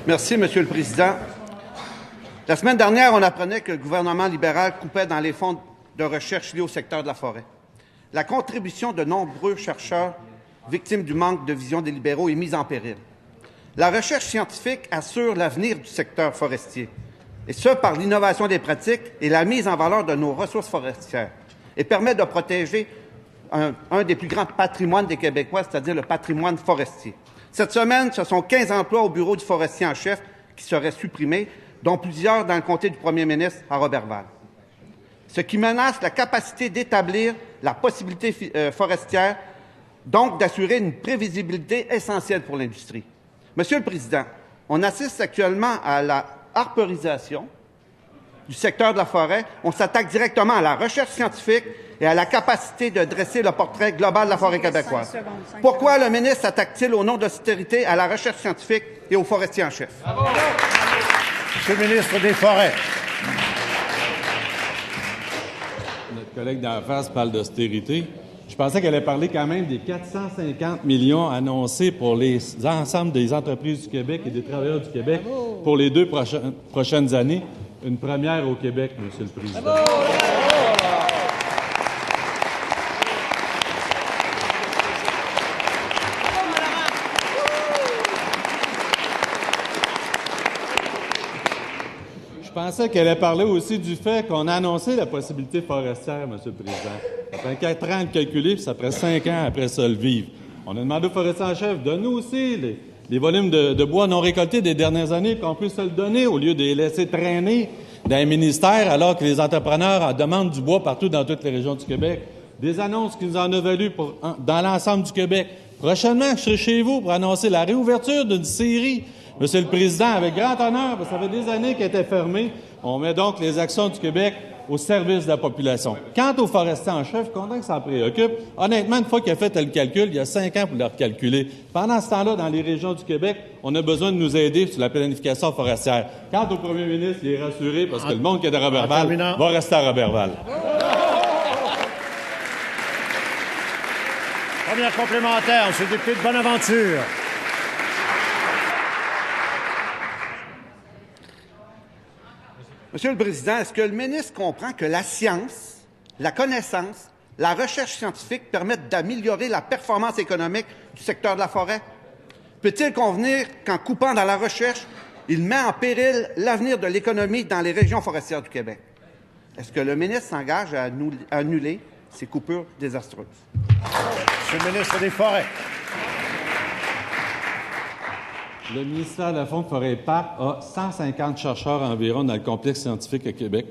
Merci, Monsieur le Président. La semaine dernière, on apprenait que le gouvernement libéral coupait dans les fonds de recherche liés au secteur de la forêt. La contribution de nombreux chercheurs victimes du manque de vision des libéraux est mise en péril. La recherche scientifique assure l'avenir du secteur forestier, et ce, par l'innovation des pratiques et la mise en valeur de nos ressources forestières, et permet de protéger un des plus grands patrimoines des Québécois, c'est-à-dire le patrimoine forestier. Cette semaine, ce sont 15 emplois au bureau du forestier en chef qui seraient supprimés, dont plusieurs dans le comté du premier ministre à Roberval. Ce qui menace la capacité d'établir la possibilité forestière, donc d'assurer une prévisibilité essentielle pour l'industrie. Monsieur le Président, on assiste actuellement à la harperisation du secteur de la forêt. On s'attaque directement à la recherche scientifique et à la capacité de dresser le portrait global de la forêt québécoise. Pourquoi le ministre s'attaque-t-il au nom de l'austérité à la recherche scientifique et aux forestiers en chef? Bravo. Monsieur le ministre des Forêts. Notre collègue d'en face parle d'austérité. Je pensais qu'elle allait parler quand même des 450 millions annoncés pour l'ensemble des entreprises du Québec et des travailleurs du Québec pour les 2 prochaines années. Une première au Québec, Monsieur le Président. Je pensais qu'elle allait parler aussi du fait qu'on a annoncé la possibilité forestière, Monsieur le Président. Ça prend 4 ans à le calculer, puis ça prend 5 ans après ça le vivre. On a demandé au forestier en chef, donne-nous aussi les volumes de bois non récoltés des dernières années, qu'on puisse se le donner au lieu de les laisser traîner dans les ministères, alors que les entrepreneurs en demandent du bois partout dans toutes les régions du Québec. Des annonces qui nous en ont valu dans l'ensemble du Québec. Prochainement, je serai chez vous pour annoncer la réouverture d'une scierie, Monsieur le Président, avec grand honneur, parce que ça fait des années qu'elle était fermée. On met donc les actions du Québec au service de la population. Quant aux forestiers en chef, je suis content que ça en préoccupe. Honnêtement, une fois qu'il a fait le calcul, il y a 5 ans pour le recalculer. Pendant ce temps-là, dans les régions du Québec, on a besoin de nous aider sur la planification forestière. Quant au premier ministre, il est rassuré parce que le monde qui est de Roberval va rester à Roberval. Première complémentaire, M. le député de Bonaventure. Monsieur le Président, est-ce que le ministre comprend que la science, la connaissance, la recherche scientifique permettent d'améliorer la performance économique du secteur de la forêt? Peut-il convenir qu'en coupant dans la recherche, il met en péril l'avenir de l'économie dans les régions forestières du Québec? Est-ce que le ministre s'engage à annuler ces coupures désastreuses? Monsieur le ministre des Forêts. Le ministère de la Faune, Forêt et Parcs a 150 chercheurs environ dans le complexe scientifique à Québec.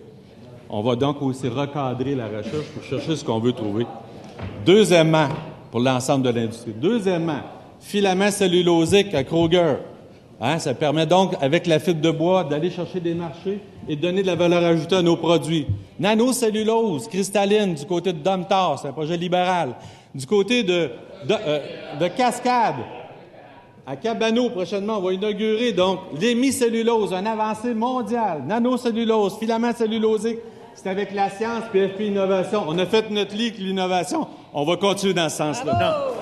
On va donc aussi recadrer la recherche pour chercher ce qu'on veut trouver. Deuxièmement, pour l'ensemble de l'industrie. Deuxièmement, filament cellulosique à Kroger. Ça permet donc, avec la fibre de bois, d'aller chercher des marchés et de donner de la valeur ajoutée à nos produits. Nanocellulose cristalline du côté de Domtar, c'est un projet libéral. Du côté de Cascade, à Cabano, prochainement, on va inaugurer donc l'hémicellulose, une avancée mondiale. Nanocellulose, filament cellulosique, c'est avec la science PFP Innovation. On a fait notre lit avec l'innovation. On va continuer dans ce sens-là.